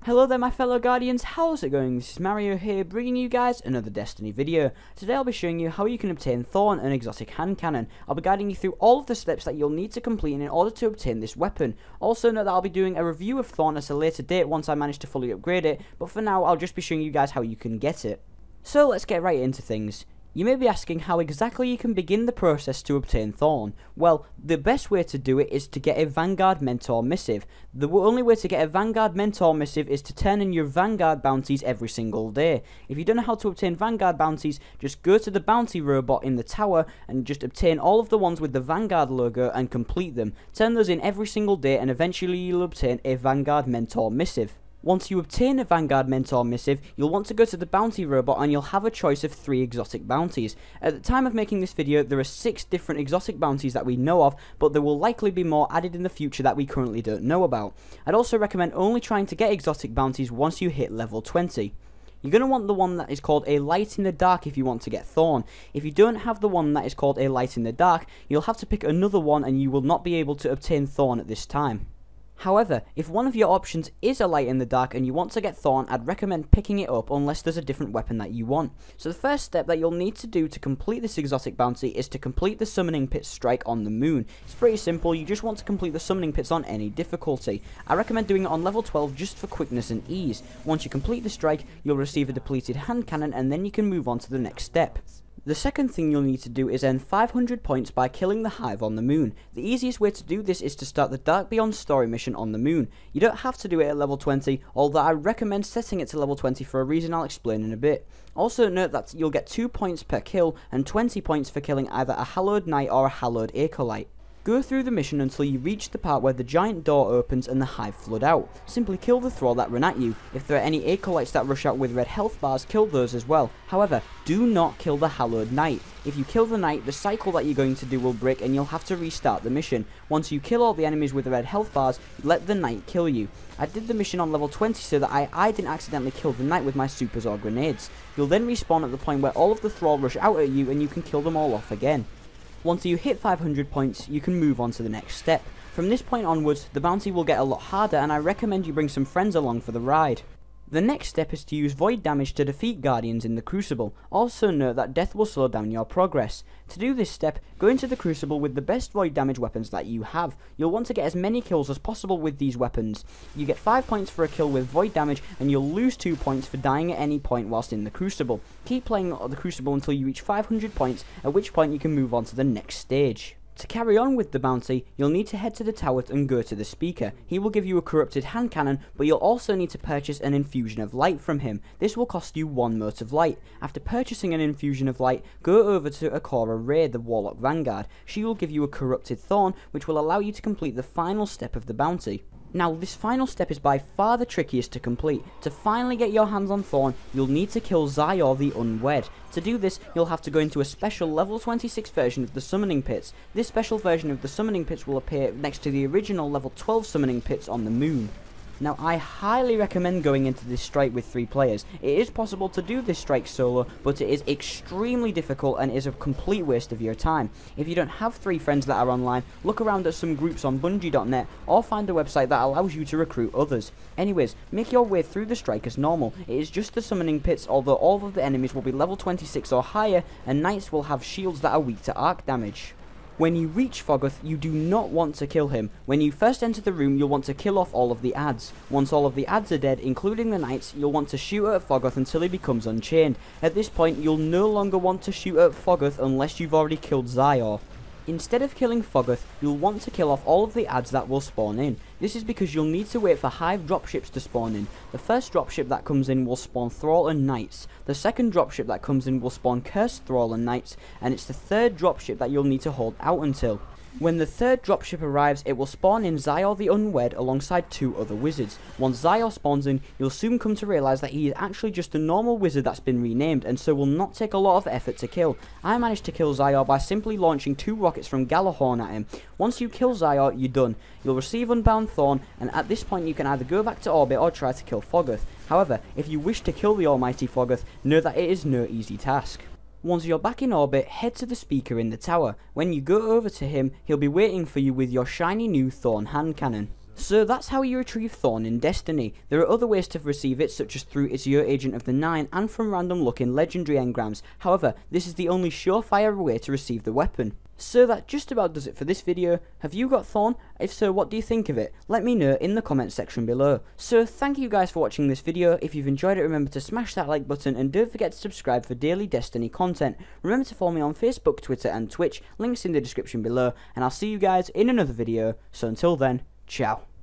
Hello there my fellow Guardians, how's it going? This is Mario here, bringing you guys another Destiny video. Today I'll be showing you how you can obtain Thorn, an exotic hand cannon. I'll be guiding you through all of the steps that you'll need to complete in order to obtain this weapon. Also note that I'll be doing a review of Thorn at a later date once I manage to fully upgrade it, but for now I'll just be showing you guys how you can get it. So let's get right into things. You may be asking how exactly you can begin the process to obtain Thorn. Well, the best way to do it is to get a Vanguard Mentor Missive. The only way to get a Vanguard Mentor Missive is to turn in your Vanguard Bounties every single day. If you don't know how to obtain Vanguard Bounties, just go to the Bounty robot in the tower and just obtain all of the ones with the Vanguard logo and complete them. Turn those in every single day and eventually you'll obtain a Vanguard Mentor Missive. Once you obtain a Vanguard Mentor Missive, you'll want to go to the Bounty robot and you'll have a choice of 3 exotic bounties. At the time of making this video, there are 6 different exotic bounties that we know of, but there will likely be more added in the future that we currently don't know about. I'd also recommend only trying to get exotic bounties once you hit level 20. You're going to want the one that is called a Light in the Dark if you want to get Thorn. If you don't have the one that is called a Light in the Dark, you'll have to pick another one and you will not be able to obtain Thorn at this time. However, if one of your options is a Light in the Dark and you want to get Thorn, I'd recommend picking it up unless there's a different weapon that you want. So the first step that you'll need to do to complete this exotic bounty is to complete the Summoning Pit strike on the moon. It's pretty simple, you just want to complete the Summoning Pits on any difficulty. I recommend doing it on level 12 just for quickness and ease. Once you complete the strike, you'll receive a depleted hand cannon and then you can move on to the next step. The second thing you'll need to do is earn 500 points by killing the Hive on the moon. The easiest way to do this is to start the Dark Beyond story mission on the moon. You don't have to do it at level 20, although I recommend setting it to level 20 for a reason I'll explain in a bit. Also note that you'll get 2 points per kill and 20 points for killing either a Hallowed Knight or a Hallowed Acolyte. Go through the mission until you reach the part where the giant door opens and the Hive flood out. Simply kill the thrall that run at you. If there are any Acolytes that rush out with red health bars, kill those as well. However, do not kill the Hallowed Knight. If you kill the Knight, the cycle that you're going to do will break and you'll have to restart the mission. Once you kill all the enemies with the red health bars, let the Knight kill you. I did the mission on level 20 so that I didn't accidentally kill the Knight with my supers or grenades. You'll then respawn at the point where all of the thrall rush out at you and you can kill them all off again. Once you hit 500 points, you can move on to the next step. From this point onwards, the bounty will get a lot harder and I recommend you bring some friends along for the ride. The next step is to use void damage to defeat Guardians in the Crucible. Also note that death will slow down your progress. To do this step, go into the Crucible with the best void damage weapons that you have. You'll want to get as many kills as possible with these weapons. You get 5 points for a kill with void damage and you'll lose 2 points for dying at any point whilst in the Crucible. Keep playing the Crucible until you reach 500 points, at which point you can move on to the next stage. To carry on with the bounty, you'll need to head to the tower and go to the speaker. He will give you a corrupted hand cannon, but you'll also need to purchase an infusion of light from him. This will cost you 1 mote of light. After purchasing an infusion of light, go over to Akora Ray, the Warlock Vanguard. She will give you a corrupted thorn, which will allow you to complete the final step of the bounty. Now, this final step is by far the trickiest to complete. To finally get your hands on Thorn, you'll need to kill Zyor the Unwed. To do this, you'll have to go into a special level 26 version of the Summoning Pits. This special version of the Summoning Pits will appear next to the original level 12 Summoning Pits on the moon. Now, I highly recommend going into this strike with 3 players. It is possible to do this strike solo, but it is extremely difficult and is a complete waste of your time. If you don't have 3 friends that are online, look around at some groups on Bungie.net or find a website that allows you to recruit others. Anyways, make your way through the strike as normal. It is just the Summoning Pits, although all of the enemies will be level 26 or higher, and Knights will have shields that are weak to arc damage. When you reach Foggoth, you do not want to kill him. When you first enter the room, you'll want to kill off all of the adds. Once all of the adds are dead, including the Knights, you'll want to shoot at Foggoth until he becomes unchained. At this point, you'll no longer want to shoot at Foggoth unless you've already killed Zyor. Instead of killing Foggoth, you'll want to kill off all of the adds that will spawn in. This is because you'll need to wait for Hive dropships to spawn in. The first dropship that comes in will spawn Thrall and Knights. The second dropship that comes in will spawn Cursed Thrall and Knights, and it's the third dropship that you'll need to hold out until. When the third dropship arrives, it will spawn in Zyor the Unwed alongside 2 other wizards. Once Zyor spawns in, you'll soon come to realise that he is actually just a normal wizard that's been renamed, and so will not take a lot of effort to kill. I managed to kill Zyor by simply launching 2 rockets from Galahorn at him. Once you kill Zyor, you're done. You'll receive Unbound Thorn, and at this point you can either go back to orbit or try to kill Foggoth. However, if you wish to kill the almighty Foggoth, know that it is no easy task. Once you're back in orbit, head to the speaker in the tower. When you go over to him, he'll be waiting for you with your shiny new Thorn hand cannon. So that's how you retrieve Thorn in Destiny. There are other ways to receive it, such as through its Your Agent of the Nine and from random looking legendary engrams. However, this is the only surefire way to receive the weapon. So that just about does it for this video. Have you got Thorn? If so, what do you think of it? Let me know in the comments section below. So thank you guys for watching this video. If you've enjoyed it, remember to smash that like button and don't forget to subscribe for daily Destiny content. Remember to follow me on Facebook, Twitter and Twitch, links in the description below, and I'll see you guys in another video. So until then, ciao.